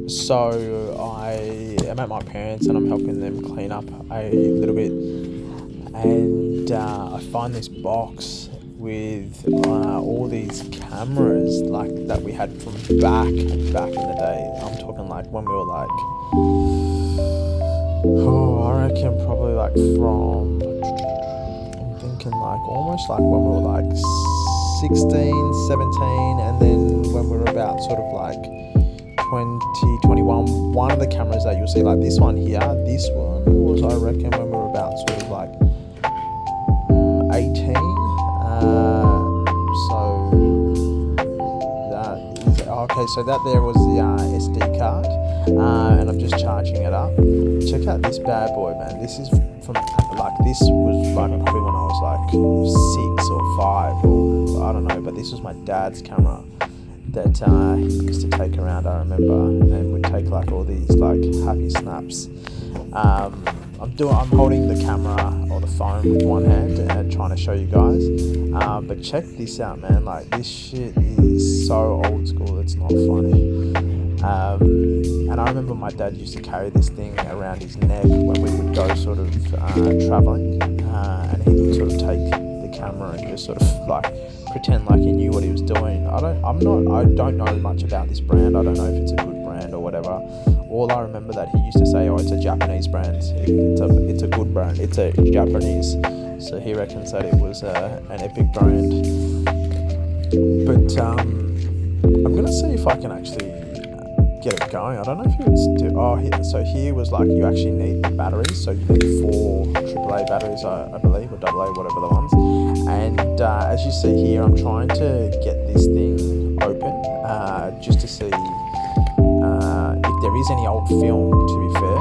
So I am at my parents and I'm helping them clean up a little bit, and I find this box with all these cameras like that we had from back in the day. I'm talking like when we were like, I reckon probably like from, I'm thinking like almost like when we were like 16, 17, and then when we were about sort of like 20, 21, one of the cameras that you'll see, like this one here, this one was, I reckon, when we were about sort of like 18. So that is, okay, so that there was the SD card, and I'm just charging it up. Check out this bad boy, man. This is from, like, this was like probably when I was like 6 or 5, or I don't know, but this was my dad's camera that he used to take around, I remember, and would take like all these like happy snaps. I'm holding the camera or the phone with one hand and trying to show you guys, but check this out, man. Like, this shit is so old school, it's not funny. And I remember my dad used to carry this thing around his neck when we would go sort of traveling, and he would sort of take the camera and just sort of like pretend like he knew what he was doing. I don't know much about this brand. I don't know if it's a good brand or whatever. All I remember that he used to say, it's a Japanese brand. It's a good brand. It's a Japanese. So he reckons that it was an epic brand. But I'm gonna see if I can actually get it going. I don't know if you would still. So here was like, you actually need the batteries. So you need 4 AAA batteries, I believe, or AA, whatever the ones. And as you see here, I'm trying to get this thing open, just to see if there is any old film, to be fair.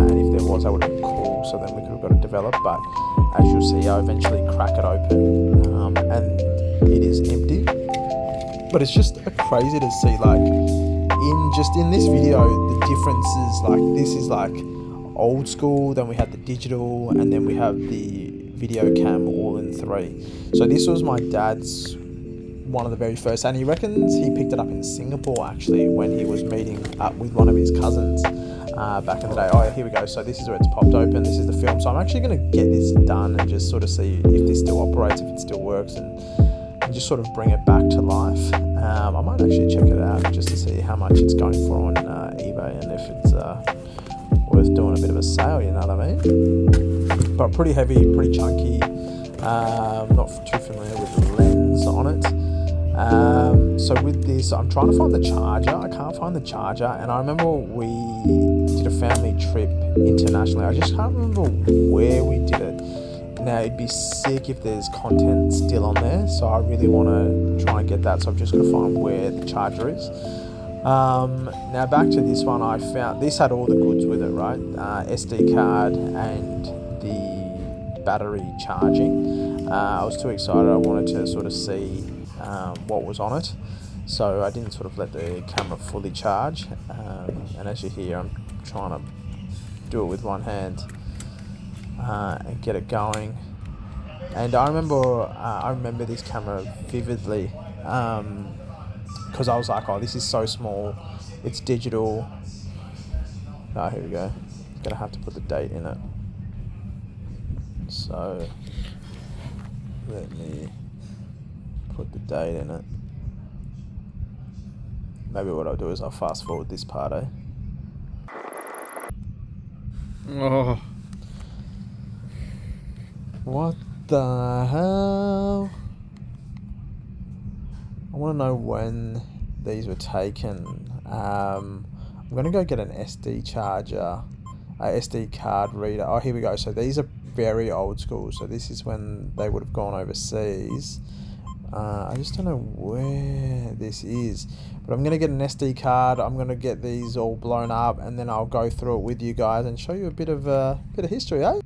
And if there was, that would have been cool. So then we could have got it developed. But as you'll see, I eventually crack it open, and it is empty. But it's just crazy to see, like, in this video, the differences, like, this is like old school, then we had the digital, and then we have the video cam all in 3. So this was my dad's, one of the very first, and he reckons he picked it up in Singapore actually when he was meeting up with one of his cousins back in the day. Oh, here we go. So this is where it's popped open. This is the film. So I'm actually going to get this done and just sort of see if this still operates, if it still works, and just sort of bring it back to life. I might actually check it out just to see how much it's going for on eBay, and if it's worth doing a bit of a sale, you know what I mean? But pretty heavy, pretty chunky. Not too familiar with the lens on it. So with this, I'm trying to find the charger. I can't find the charger, and I remember we did a family trip internationally. I just can't remember where we did it. Now, it'd be sick if there's content still on there, so I really want to try and get that, so I'm just going to find where the charger is. Now, back to this one, I found this had all the goods with it, right? SD card and the battery charging. I was too excited. I wanted to sort of see what was on it, so I didn't sort of let the camera fully charge. And as you hear, I'm trying to do it with one hand. And get it going. And I remember this camera vividly, because I was like, this is so small, it's digital. Here we go. Gonna have to put the date in it. So let me put the date in it. Maybe what I'll do is I'll fast forward this part, Oh. What the hell? I want to know when these were taken. I'm going to go get an SD charger, a SD card reader. Oh, here we go. So these are very old school. So this is when they would have gone overseas. I just don't know where this is. But I'm going to get an SD card. I'm going to get these all blown up, and then I'll go through it with you guys and show you a bit of history, eh?